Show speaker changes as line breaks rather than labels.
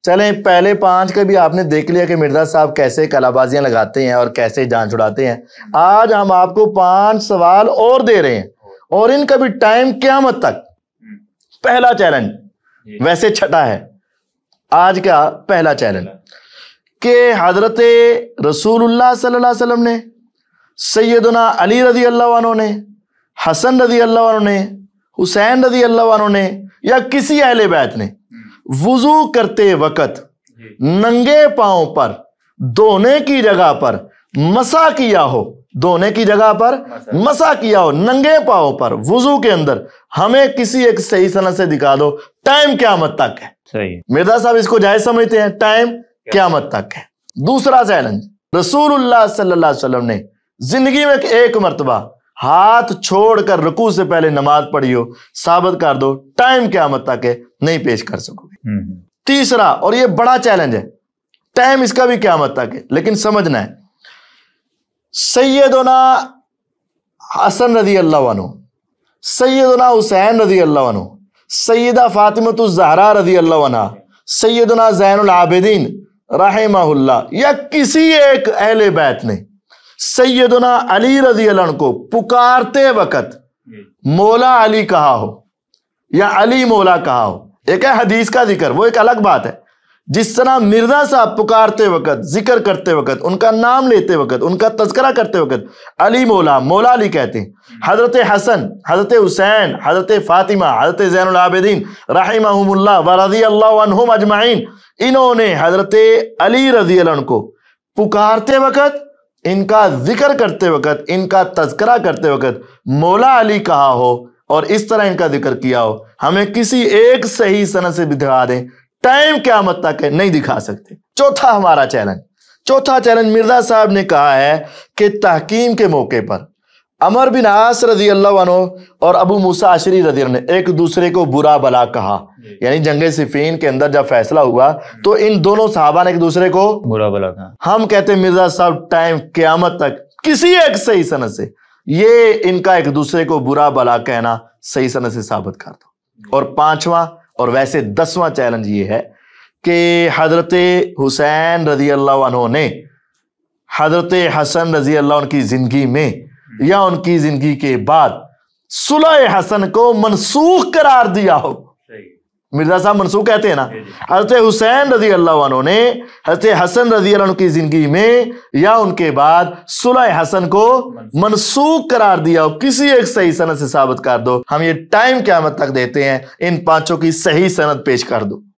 چلیں پہلے 5 کا بھی آپ نے دیکھ لیا کہ مرزا صاحب کیسے کلا بازیاں لگاتے ہیں اور کیسے جان چھڑاتے ہیں. آج ہم آپ کو 5 سوال اور دے رہے ہیں اور ان کا بھی ٹائم قیامت تک. پہلا چیلنج ویسے چھٹا ہے. آج کا پہلا چیلنج کہ حضرت رسول اللہ صلی اللہ علیہ وسلم نے، سیدنا علی رضی اللہ عنہ نے، حسن رضی اللہ عنہ نے، حسین رضی اللہ عنہ نے یا کسی اہل بیت نے وضو کرتے وقت ننگے پاؤں پر دھونے کی جگہ پر مسح کیا ہو، دھونے کی جگہ پر مسح کیا ہو ننگے پاؤں پر وضو کے اندر، ہمیں کسی ایک صحیح سند سے دکھا دو. ٹائم قیامت تک ہے.
صحیح.
مرزا صاحب اس کو جائز سمجھتے ہیں. ٹائم قیامت تک ہے. دوسرا چیلنج، رسول اللہ صلی اللہ علیہ وسلم نے زندگی میں ایک مرتبہ ہاتھ چھوڑ کر رکوع سے پہلے نماز پڑھی ہو، ثابت کر دو. ٹائم قیامت تک ہے، نہیں پیش کر سکو گے. تیسرا، اور یہ بڑا چیلنج ہے، ٹائم اس کا بھی قیامت تک ہے لیکن سمجھنا ہے، سیدنا حسن رضی اللہ عنہ، سیدنا حسین رضی اللہ عنہ، سیدہ فاطمہ الزہرا رضی اللہ عنہ، سیدنا زین العابدین رحمہ اللہ یا کسی ایک اہل بیت نے سیدنا علی رضی اللہ عنہ کو پکارتے وقت مولا علی کہا ہو یا علی مولا کہا ہو. ایک ہے حدیث کا ذکر، وہ ایک الگ بات ہے. جس طرح مرزا صاحب پکارتے وقت، ذکر کرتے وقت، ان کا نام لیتے وقت، ان کا تذکرہ کرتے وقت علی مولا، مولا علی کہتے ہیں. حضرت حسن، حضرت حسین، حضرت فاطمہ، حضرت زین العابدین رحمہم اللہ ورضی اللہ عنہم اجمعین، انہوں نے حضرت علی رضی اللہ عنہ کو پکارتے وقت، ان کا ذکر کرتے وقت، ان کا تذکرہ کرتے وقت مولا علی کہا ہو اور اس طرح ان کا ذکر کیا ہو. ہمیں کسی ایک صحیح سند سے بھی دکھا دیں. ٹائم قیامت تک ہے، نہیں دکھا سکتے. چوتھا ہمارا چیلنج، چوتھا چیلنج مرزا صاحب نے کہا ہے کہ تحکیم کے موقع پر عمر بن عاص رضی اللہ عنہ اور ابو موسیٰ اشعری رضی اللہ عنہ ایک دوسرے کو برا بلا کہا. یعنی جنگ صفین کے اندر جب فیصلہ ہوا تو ان دونوں صحابہ نے ایک دوسرے کو
برا بلا کہا. ہم
کہتے ہیں مرزا صاحب ٹائم قیامت تک کسی ایک صحیح سند سے یہ ان کا ایک دوسرے کو برا بلا کہنا صحیح سند سے ثابت کر دو. اور 5واں اور ویسے 10واں چیلنج یہ ہے کہ حضرت حسین رضی اللہ عنہ نے حضرت حسن رضی اللہ عنہ کی زندگی میں یا ان کی زندگی کے بعد صلح حسن کو منسوخ قرار دیا ہو. مرزا صاحب منسوخ کہتے ہیں نا. حضرت حسین رضی اللہ عنہ نے حضرت حسن رضی اللہ عنہ کی زندگی میں یا ان کے بعد صلح حسن کو منسوخ قرار دیا ہو. کسی ایک صحیح سند سے ثابت کر دو. ہم یہ ٹائم قیامت تک دیتے ہیں، ان 5 کی صحیح سند پیش کر دو.